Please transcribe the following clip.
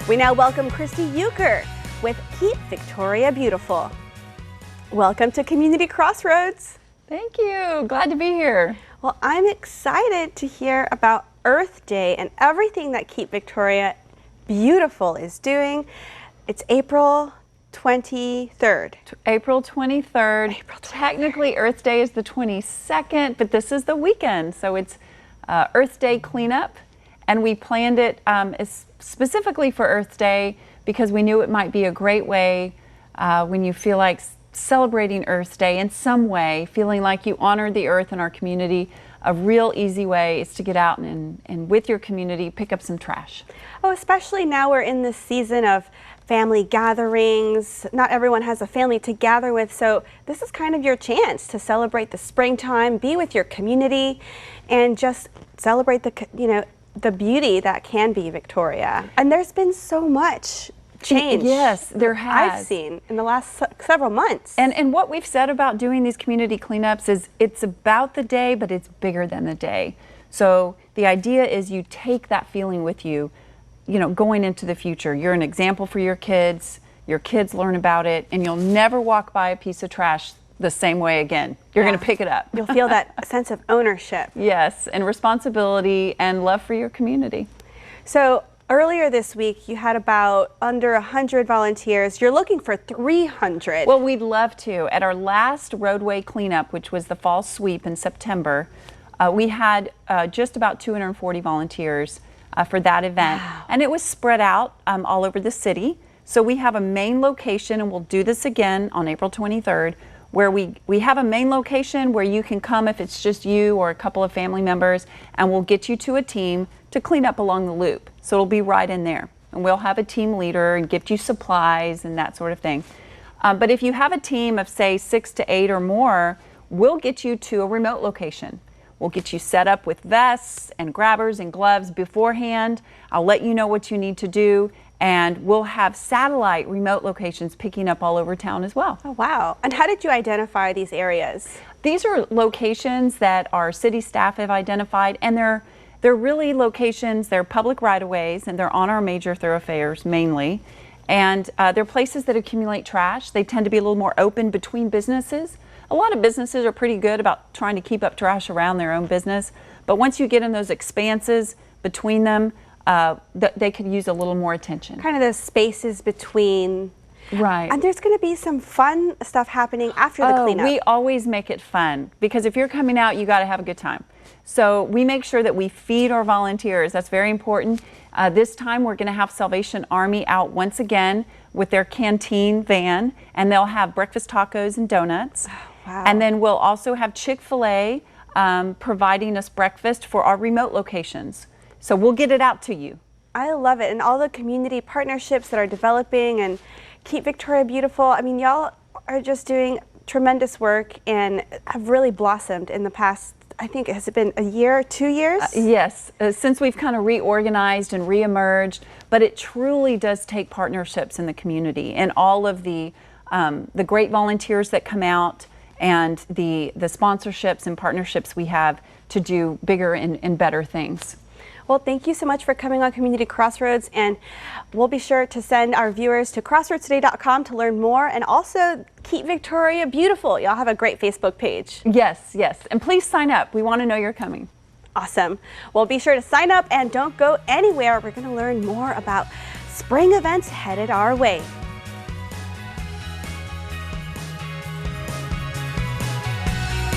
We now welcome Christy Euchre with Keep Victoria Beautiful. Welcome to Community Crossroads. Thank you. Glad to be here. Well, I'm excited to hear about Earth Day and everything that Keep Victoria Beautiful is doing. It's April 23rd. April 23rd. Technically, Earth Day is the 22nd, but this is the weekend, so it's Earth Day cleanup. And we planned it specifically for Earth Day because we knew it might be a great way when you feel like celebrating Earth Day in some way, feeling like you honor the earth in our community. A real easy way is to get out and with your community, pick up some trash. Oh, especially now we're in this season of family gatherings. Not everyone has a family to gather with, so this is kind of your chance to celebrate the springtime, be with your community, and just celebrate the beauty that can be Victoria. And there's been so much change. Yes, there has. I've seen in the last several months. And what we've said about doing these community cleanups is it's about the day, but it's bigger than the day. So the idea is you take that feeling with you, going into the future. You're an example for your kids learn about it, and you'll never walk by a piece of trash the same way again. You're going to pick it up. You'll feel that sense of ownership. Yes, and responsibility and love for your community. So earlier this week, you had about under 100 volunteers. You're looking for 300. Well, we'd love to. At our last roadway cleanup, which was the fall sweep in September, we had just about 240 volunteers for that event. Wow. And it was spread out all over the city. So we have a main location, and we'll do this again on April 23rd, where we have a main location where you can come if it's just you or a couple of family members, and we'll get you to a team to clean up along the loop. So it'll be right in there. And we'll have a team leader and gift you supplies and that sort of thing. But if you have a team of, say, 6 to 8 or more, we'll get you to a remote location. We'll get you set up with vests and grabbers and gloves beforehand. I'll let you know what you need to do. And we'll have satellite remote locations picking up all over town as well. Oh, wow. And how did you identify these areas? These are locations that our city staff have identified, and they're really locations, they're public right-of-ways, and they're on our major thoroughfares mainly. And they're places that accumulate trash. They tend to be a little more open between businesses. A lot of businesses are pretty good about trying to keep up trash around their own business. But once you get in those expanses between them, they could use a little more attention. Kind of those spaces between. Right. And there's going to be some fun stuff happening after the cleanup. We always make it fun, because if you're coming out, you got to have a good time. So we make sure that we feed our volunteers. That's very important. This time we're going to have Salvation Army out once again with their canteen van, and they'll have breakfast tacos and donuts. Oh, wow. And then we'll also have Chick-fil-A providing us breakfast for our remote locations. So we'll get it out to you. I love it. And all the community partnerships that are developing and Keep Victoria Beautiful. I mean, y'all are just doing tremendous work and have really blossomed in the past, I think, has it been a year, 2 years? Yes, since we've kind of reorganized and reemerged, but it truly does take partnerships in the community and all of the great volunteers that come out and the sponsorships and partnerships we have to do bigger and better things. Well, thank you so much for coming on Community Crossroads, and we'll be sure to send our viewers to crossroadstoday.com to learn more, and also Keep Victoria Beautiful. Y'all have a great Facebook page. Yes, yes, and please sign up. We want to know you're coming. Awesome. Well, be sure to sign up and don't go anywhere. We're going to learn more about spring events headed our way.